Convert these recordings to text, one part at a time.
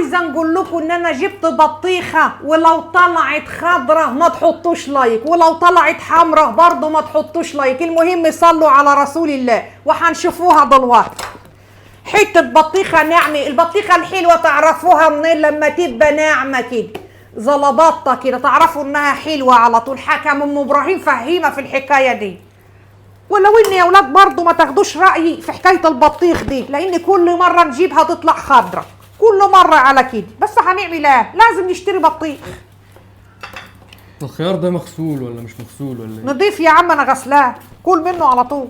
عايزه نقول لكم ان انا جبت بطيخه، ولو طلعت خضره ما تحطوش لايك، ولو طلعت حمره برضه ما تحطوش لايك. المهم صلوا على رسول الله وهنشوفوها دلوقتي. حته بطيخه ناعمه، البطيخه الحلوه تعرفوها منين؟ لما تبقى ناعمه كده زلبطه كده تعرفوا انها حلوه على طول. حكم ام ابراهيم فهيمه في الحكايه دي. ولو ان يا اولاد برضه ما تاخدوش رايي في حكايه البطيخ دي، لان كل مره نجيبها تطلع خضره، كل مره على كده. بس هنعمل ايه؟ لازم نشتري بطيخ. الخيار ده مغسول ولا مش مغسول ولا ايه؟ نضيف يا عم، انا غسلاه، كل منه على طول.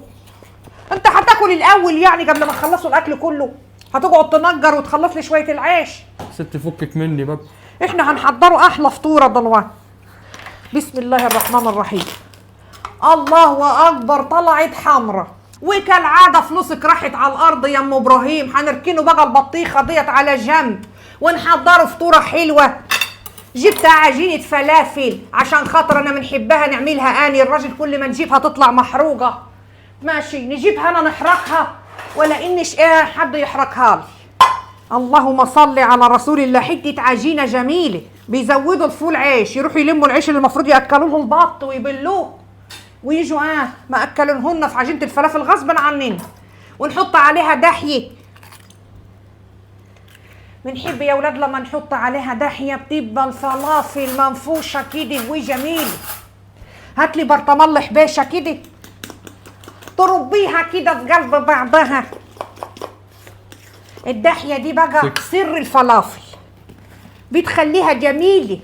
انت هتاكل الاول يعني قبل ما تخلصوا الاكل كله؟ هتقعد تنجر وتخلص لي شويه العيش؟ ست فكك مني بقى. احنا هنحضروا احلى فطوره دلوقتي. بسم الله الرحمن الرحيم. الله اكبر، طلعت حمرة وكالعاده فلوسك راحت على الارض يا ام ابراهيم. هنركنوا بقى البطيخه ديت على جنب ونحضروا فطوره حلوه. جبت عجينه فلافل عشان خاطر انا بنحبها نعملها اني. الراجل كل ما نجيبها تطلع محروقه. ماشي نجيبها انا نحرقها ولا انش ايه حد يحرقها لي؟ اللهم صل على رسول الله. حته عجينه جميله، بيزودوا الفول عيش، يروحوا يلموا العيش اللي المفروض ياكلوه البط ويبلوه ويجوا ما اكلوهن في عجينه الفلافل غصبا عننا. ونحط عليها دحيه. بنحب يا اولاد لما نحط عليها دحيه بتبقى الفلافل منفوشه كده وجميله. هاتلي برطمان حبيشه كده تربيها كده في قلب بعضها. الدحيه دي بقى سر الفلافل، بتخليها جميله.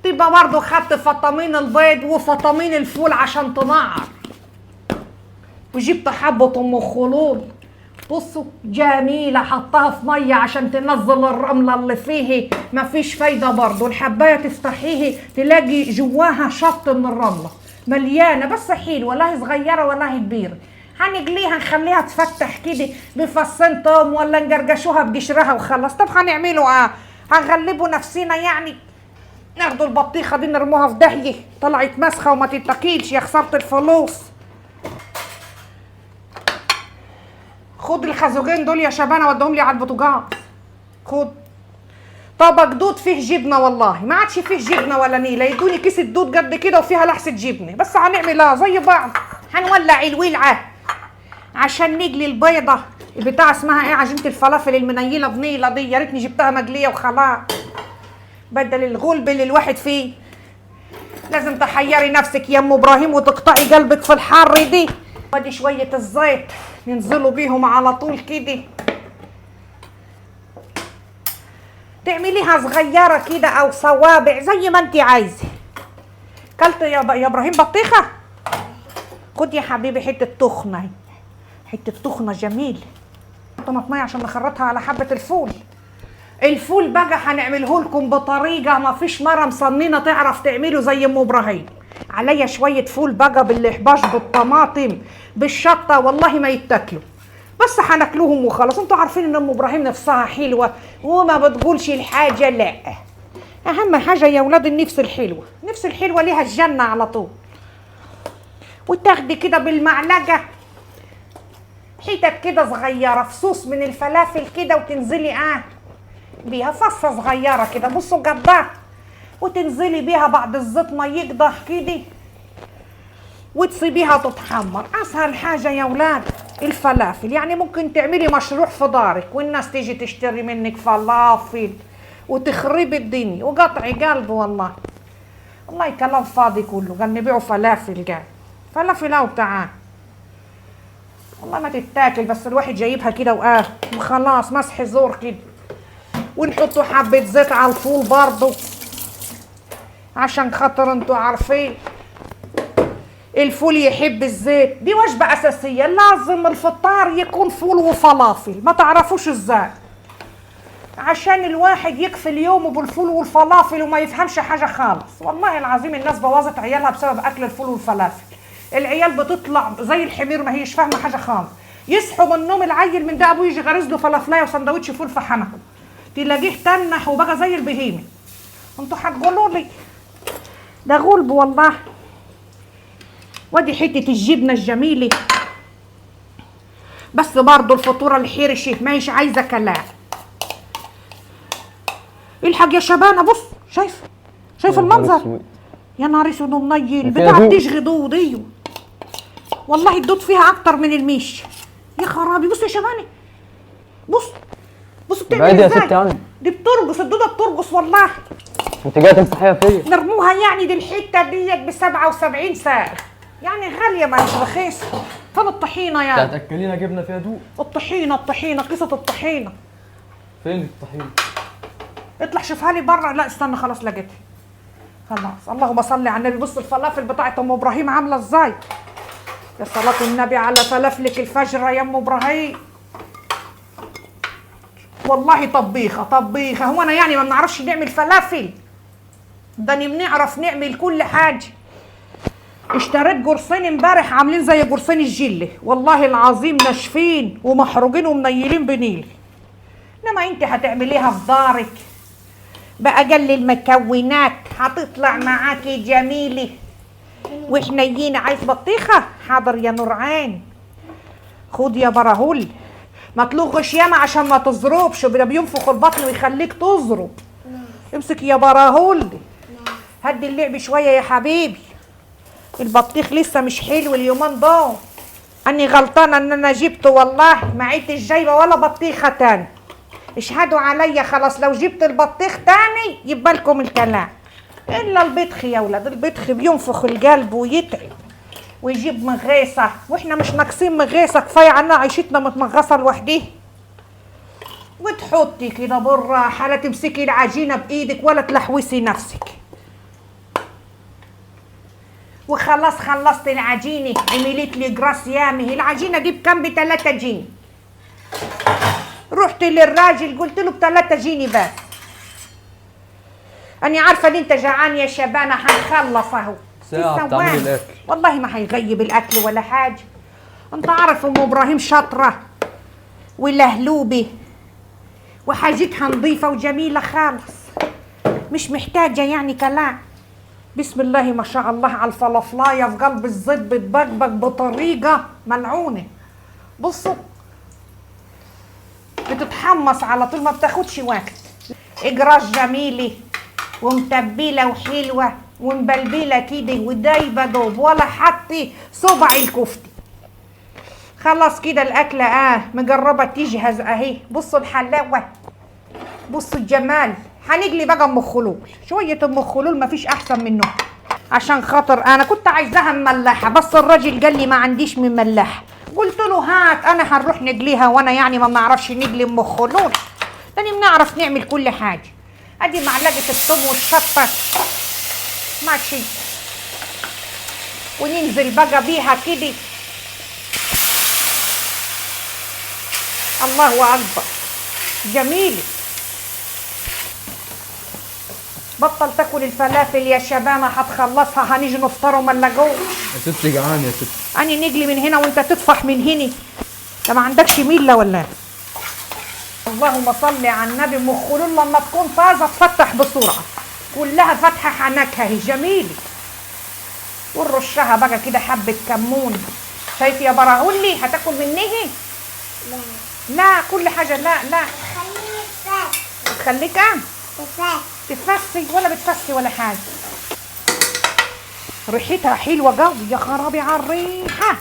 تبقى برضو خدت فطامين البيض وفطامين الفول عشان تنعر. وجبت حبة ام خلول، بصوا جميلة، حطها في مية عشان تنزل الرملة اللي فيه. مفيش فايدة برضو. الحباية تفتحيه تلاقي جواها شط من الرملة مليانة، بس حلوة، لا هي صغيرة ولا هي كبيرة. هنقليها نخليها تفتح كده بفصين توم ولا نجرجشوها بقشرها وخلص. طب هنعملوا هنغلبوا نفسنا يعني؟ ناخدوا البطيخه دي نرموها في داهيه، طلعت مسخه وما تتاكلش، يا خساره الفلوس. خد الخازوقين دول يا شبانه ودهم لي على البوتاجاز. خد طبق دود فيه جبنه، والله ما عادش فيه جبنه ولا نيله. يدوني كيس الدود قد كده وفيها لحسه جبنه. بس هنعملها زي بعض. هنولع الولعه عشان نجلي البيضه بتاع اسمها ايه، عجينه الفلافل المنيله بنيله دي. يا ريتني جبتها مقليه وخلاص بدل الغلب اللي الواحد فيه. لازم تحيري نفسك يا ام ابراهيم وتقطعي قلبك في الحر دي. ودي شويه الزيت ننزلوا بيهم على طول كده. تعمليها صغيره كده او صوابع زي ما انت عايزه. كلت يا ابراهيم بطيخه؟ خد يا حبيبي حته تخنه، حته تخنه جميله. طماطميه عشان نخرطها على حبه الفول. الفول بقى هنعمله لكم بطريقه ما فيش مره مصننه تعرف تعمله زي ام ابراهيم. عليا شويه فول بقى بالاحباش بالطماطم بالشطه، والله ما يتاكلوا، بس هناكلوهم وخلاص. انتوا عارفين ان ام ابراهيم نفسها حلوه وما بتقولش الحاجه لا. اهم حاجه يا اولاد النفس الحلوه، النفس الحلوه ليها الجنه على طول. وتاخدي كده بالمعلقه حتت كده صغيره فصوص من الفلافل كده وتنزلي بيها فصه صغيره كده، بصوا قدها، وتنزلي بيها بعد الزيت ما يقدح كده وتسيبيها تتحمر. اسهل حاجه يا اولاد الفلافل. يعني ممكن تعملي مشروع في دارك والناس تيجي تشتري منك فلافل وتخربي الدنيا وقطعي قلب. والله والله كلام فاضي كله. قال نبيعوا فلافل، قال فلافل او تعال والله ما تتاكل، بس الواحد جايبها كده وخلاص مسح زور كده. ونحطوا حبة زيت على الفول برضو عشان خاطر انتوا عارفين الفول يحب الزيت. دي وجبة أساسية، لازم الفطار يكون فول وفلافل. ما تعرفوش ازاي، عشان الواحد يكفي يومه بالفول والفلافل وما يفهمش حاجة خالص. والله العظيم الناس بوظت عيالها بسبب أكل الفول والفلافل. العيال بتطلع زي الحمير ما هيش فاهمة حاجة خالص. يصحوا من النوم العيل من ده أبوه يجي غارز له فلافلاية وسندوتش فول في حنكه، تلاقيه تنح وبقى زي البهيمه. انتوا هتقولوا لي ده غلب والله. ودي حته الجبنه الجميله، بس برضو الفطوره الحرشه ما هيش عايزه كلام. الحاج يا شبانه، بص شايف المنظر؟ يا نهار اسود ومنيل، البتاعه بتشغي دود. ايوه والله الدود فيها اكتر من المش. يا خرابي، بص يا شبانه، بص بتعمل ازاي. يا ست عم، دي بترقص الدوده، بترقص والله. انت جايه تمسحيها فيا؟ نرموها يعني، دي الحته ديت ب 77 سعر، يعني غاليه ما مش رخيصه. فين الطحينه يعني؟ هتاكلينا جبنه فيها دوق. الطحينه قصه الطحينه فين الطحينه؟ اطلع شوفها لي بره. لا استنى، خلاص لقيتها. خلاص، اللهم صل على النبي. بص الفلافل بتاعت ام ابراهيم عامله ازاي. يا صلاة النبي على فلافلك الفجرة يا ام ابراهيم. والله طبيخة. هو انا يعني ما بنعرفش نعمل فلافل؟ ده بنعرف نعمل كل حاجة. اشتريت قرصين امبارح عاملين زي قرصين الجلة، والله العظيم ناشفين ومحروقين ومنيلين بنيل. انما انت هتعمليها في دارك بأقل المكونات، هتطلع معاكي جميلة وحنينة. عايز بطيخة؟ حاضر يا نور عين. خد يا براهول، ما تلغش ياما عشان ما تزربش، ده بينفخ البطن ويخليك تزرب. امسك يا براهول، هدي اللعب شوية يا حبيبي. البطيخ لسه مش حلو اليومين دول. اني غلطانة ان انا جبته والله، ما عدتش جايبة ولا بطيخة تاني. اشهدوا عليا خلاص، لو جبت البطيخ تاني يبقى لكم الكلام. الا البطخ يا ولاد، البطخ بينفخ القلب ويتعب ويجيب مغيصه، واحنا مش ناقصين مغيصه، كفايه عنا عيشتنا متمغصه لوحديها. وتحطي كده بالراحه، لا تمسكي العجينه بايدك ولا تلحوسي نفسك. وخلاص خلصت العجينه، عملت لي جراس يامي. العجينه دي بكام؟ ب3 جنيه. رحت للراجل قلت له ب3 جنيه بس. أنا عارفة إن أنت جعان يا شبانة، هنخلص أهو. ساعة بتعملي الأكل. والله ما هيغيب الأكل ولا حاجة. أنت عارف أم إبراهيم شاطرة ولهلوبة وحاجتها نظيفة وجميلة خالص، مش محتاجة يعني كلام. بسم الله ما شاء الله على الفلافلاية في قلب الزيت بتبقبق بطريقة ملعونة. بصوا بتتحمص على طول، ما بتاخدش وقت. إجراش جميلة ومتبلة وحلوة ومبلبلة كده ودايبة دوب، ولا حطي صبع الكفتة. خلاص كده الأكلة مجربة تجهز أهي. بصوا الحلاوة، بصوا الجمال. هنجلي بقى أم خلول، شوية أم خلول مفيش أحسن منه. عشان خاطر أنا كنت عايزاها مملحة، بس الراجل قال لي ما عنديش مملحة. قلت له هات، أنا هنروح نجليها، وأنا يعني ما بنعرفش نجلي أم خلول؟ تاني بنعرف نعمل كل حاجة. ادي معلقه الثوم والشطه ماشي، وننزل بقى بيها كده. الله اكبر، جميله. بطل تاكل الفلافل يا شبانه، هتخلصها هنيجي نفطر وما نلاقوش. يا ستي جعان يا ستي. اني نجلي من هنا وانت تطفح من هنا؟ انت ما عندكش ميله ولا؟ اللهم صل على النبي. ام خلول لما تكون طازه تفتح بسرعه، كلها فاتحه حنكها هي جميله. ونرشها بقى كده حبه كمون. شايف يا براهولي؟ هتاكل منيه؟ لا كل حاجه لا. خليك تفسي ولا بتفسي ولا حاجه. ريحتها حلوه قوي. يا خرابي على الريحه،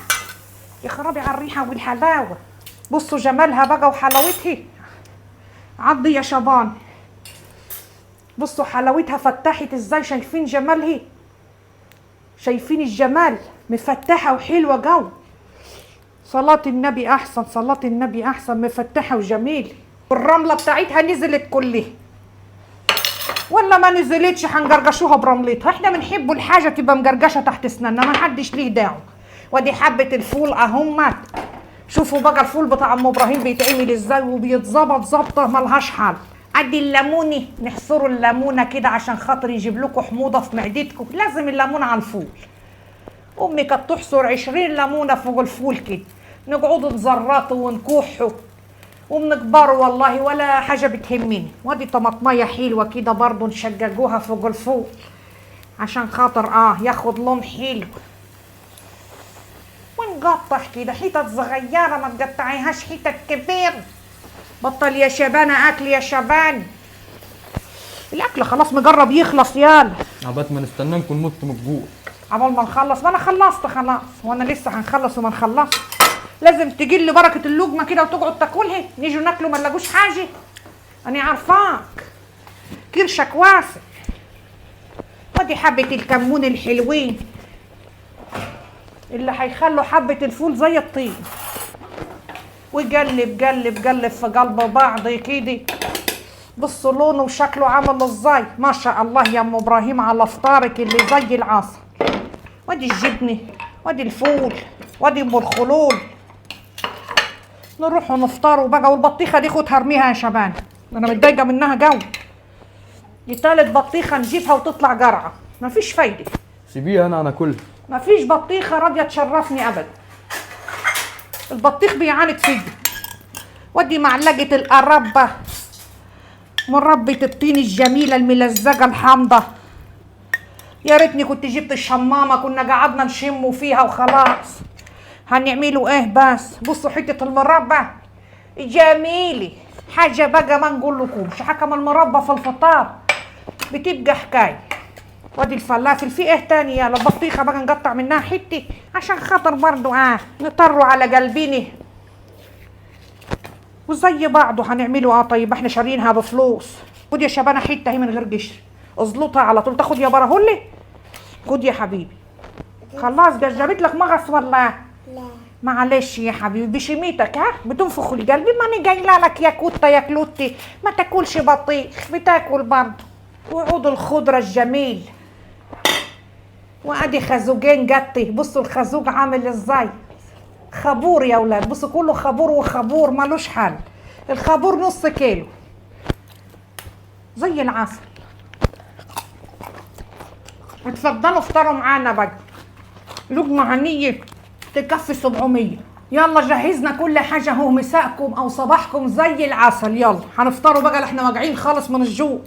يا خرابي على الريحه والحلاوه. بصوا جمالها بقى وحلاوتها. عضي يا شبان، بصوا حلاوتها فتحت ازاي. شايفين جمالها؟ شايفين الجمال؟ مفتحه وحلوه قوي. صلاة النبي احسن، صلاة النبي احسن. مفتحه وجميله. والرمله بتاعتها نزلت كلها ولا ما نزلتش؟ هنجرجشوها برملتها. احنا بنحبوا الحاجه تبقى مجرجشه تحت اسناننا، ما حدش ليه دعوه. ودي حبه الفول اهمت. شوفوا بقى الفول بتاع ام ابراهيم بيتعمل ازاي وبيتظبط ظبطه ملهاش حل. ادي الليمونه، نحصروا الليمونه كده عشان خاطر يجيب لكم حموضه في معدتكم. لازم الليمونه على الفول. امي كانت تحصر 20 ليمونه فوق الفول كده، نقعدوا نزرطوا ونكحوا وبنكبروا والله ولا حاجه بتهمني. وادي طماطميه حلوه كده برضو نشججوها فوق الفول عشان خاطر ياخد لون حلو. ونقطع كده حتت صغيره، ما تقطعيهاش حتت كبير. بطل يا شبانه اكل يا شبان. الاكل خلاص مجرب يخلص. يلا عبات ما نستناكم نموت من الجوع. عبال ما نخلص. ما انا خلصت خلاص، وانا لسه هنخلص وما نخلص؟ لازم تجي لي بركه اللقمه كده وتقعد تاكلها، نيجوا ناكلوا ما نلاقوش حاجه. انا عارفاك كرشك واسع. ودي حبه الكمون الحلوين اللي هيخلوا حبه الفول زي الطين. وقلب قلب قلب في قلب بعض كده. بصوا لونه وشكله عامل ازاي، ما شاء الله يا ام ابراهيم على فطارك اللي زي العسل. وادي الجبنه وادي الفول وادي ام الخلول. نروحوا نفطروا بقى. والبطيخه دي خد هرميها يا شبان، انا متضايقه منها جو. دي تالت بطيخه نجيبها وتطلع جرعه، مفيش فايده. سيبيها انا اكلها. مفيش بطيخه راضيه تشرفني ابدا. البطيخ بيعاند فيا. ودي معلقه القربه، مربة الطين الجميله الملزقه الحامضه. يا ريتني كنت جبت الشمامه، كنا قعدنا نشموا فيها وخلاص. هنعملوا ايه بس؟ بصوا حته المربى جميله، حاجه بقى ما نقولكمش. حكم المربى في الفطار بتبقى حكايه. وادي الفلافل. في ايه تاني؟ يا البطيخه بقى نقطع منها حته عشان خاطر برضو نطروا على قلبيني وزي بعضه. هنعملوا طيب احنا شارينها بفلوس. خد يا شبانه حته اهي من غير قشر، ازلطها على طول. تاخد يا براهولي؟ خد يا حبيبي. خلاص جربت لك مغص ولا لا؟ معلش يا حبيبي بشميتك بتنفخ لي قلبي. ماني جايله لك يا كوته يا كلوتي، ما تاكلش بطيخ بتاكل برضه. وعود الخضره الجميل. وادي خازوقين قطي. بصوا الخازوق عامل ازاي، خابور يا اولاد. بصوا كله خابور وخابور مالوش حل. الخابور نص كيلو زي العسل. اتفضلوا افطروا معانا بقى. لقمه هنيه تكفي 700. يلا جهزنا كل حاجه اهو، مساءكم او صباحكم زي العسل. يلا هنفطروا بقى، احنا واجعين خالص من الجوع.